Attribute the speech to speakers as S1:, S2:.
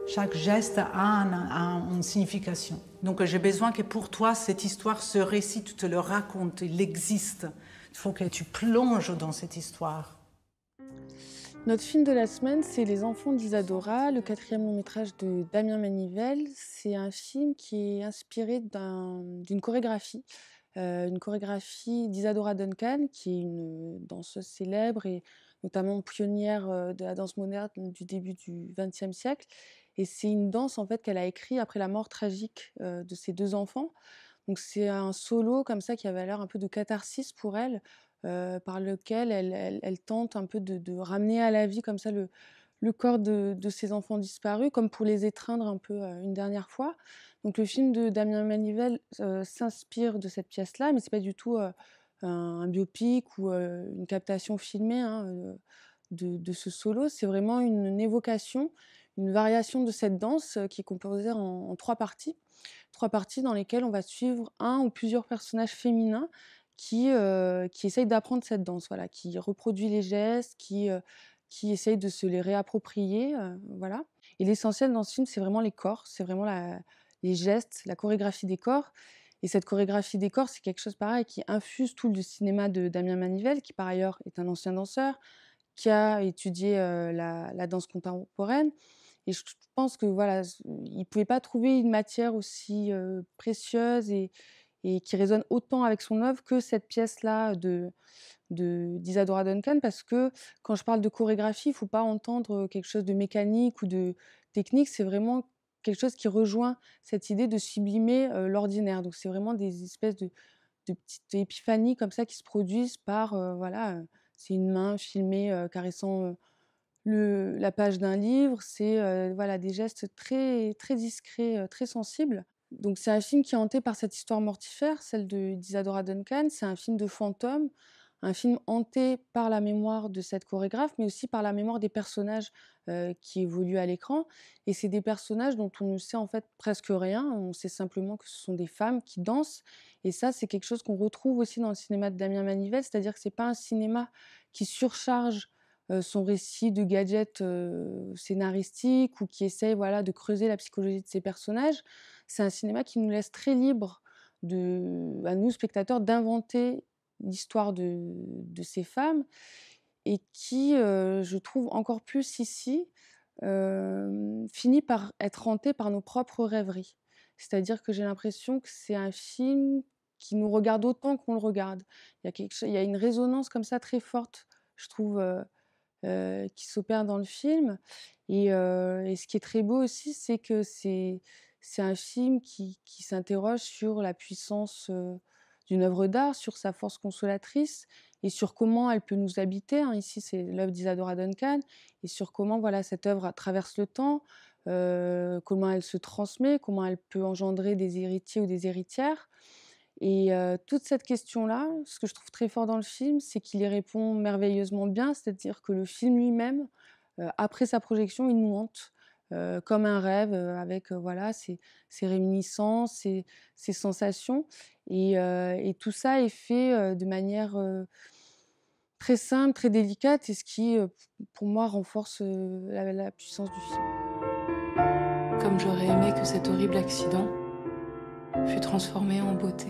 S1: Chaque geste a une signification. Donc j'ai besoin que pour toi, cette histoire, ce récit, tu te le racontes, il existe. Il faut que tu plonges dans cette histoire.
S2: Notre film de la semaine, c'est Les Enfants d'Isadora, le 4e long métrage de Damien Manivelle. C'est un film qui est inspiré d'une chorégraphie, une chorégraphie d'Isadora Duncan, qui est une danseuse célèbre et notamment pionnière de la danse moderne du début du XXe siècle. Et c'est une danse en fait qu'elle a écrite après la mort tragique de ses 2 enfants. Donc c'est un solo comme ça qui avait l'air un peu de catharsis pour elle, par lequel elle tente un peu de ramener à la vie comme ça le corps de ses enfants disparus, comme pour les étreindre un peu, une dernière fois. Donc le film de Damien Manivelle, s'inspire de cette pièce-là, mais c'est pas du tout, un biopic ou, une captation filmée, hein, de ce solo. C'est vraiment une évocation, une variation de cette danse, qui est composée en 3 parties. 3 parties dans lesquelles on va suivre un ou plusieurs personnages féminins qui essayent d'apprendre cette danse, voilà, qui reproduit les gestes, qui essayent de se les réapproprier, voilà. Et l'essentiel dans ce film, c'est vraiment les corps, c'est vraiment les gestes, la chorégraphie des corps. Et cette chorégraphie des corps, c'est quelque chose pareil qui infuse tout le cinéma de Damien Manivelle, qui par ailleurs est un ancien danseur, qui a étudié, la danse contemporaine. Et je pense que voilà, il pouvait pas trouver une matière aussi, précieuse et qui résonne autant avec son œuvre que cette pièce-là d'Isadora Duncan. Parce que quand je parle de chorégraphie, il faut pas entendre quelque chose de mécanique ou de technique, c'est vraiment quelque chose qui rejoint cette idée de sublimer, l'ordinaire. Donc c'est vraiment des espèces de petites épiphanies comme ça qui se produisent par, voilà, c'est une main filmée, caressant, la page d'un livre, c'est, voilà, des gestes très très discrets, très sensibles. Donc c'est un film qui est hanté par cette histoire mortifère, celle d'Isadora Duncan. C'est un film de fantôme, un film hanté par la mémoire de cette chorégraphe, mais aussi par la mémoire des personnages, qui évoluent à l'écran. Et c'est des personnages dont on ne sait en fait presque rien. On sait simplement que ce sont des femmes qui dansent. Et ça, c'est quelque chose qu'on retrouve aussi dans le cinéma de Damien Manivelle, c'est-à-dire que c'est pas un cinéma qui surcharge son récit de gadgets, scénaristiques ou qui essaye, voilà, de creuser la psychologie de ses personnages. C'est un cinéma qui nous laisse très libres à nous, spectateurs, d'inventer l'histoire de ces femmes et qui, je trouve encore plus ici, finit par être hanté par nos propres rêveries. C'est-à-dire que j'ai l'impression que c'est un film qui nous regarde autant qu'on le regarde. Il y a une résonance comme ça très forte, je trouve, qui s'opère dans le film. Et ce qui est très beau aussi, c'est que c'est un film qui s'interroge sur la puissance, d'une œuvre d'art, sur sa force consolatrice et sur comment elle peut nous habiter, hein. Ici, c'est l'œuvre d'Isadora Duncan et sur comment, voilà, cette œuvre traverse le temps, comment elle se transmet, comment elle peut engendrer des héritiers ou des héritières. Et toute cette question-là, ce que je trouve très fort dans le film, c'est qu'il y répond merveilleusement bien. C'est-à-dire que le film lui-même, après sa projection, il nous hante, comme un rêve, avec, voilà, ses réminiscences, ses sensations. Et tout ça est fait, de manière, très simple, très délicate et ce qui, pour moi renforce, la puissance du film.
S3: Comme j'aurais aimé que cet horrible accident fût transformé en beauté.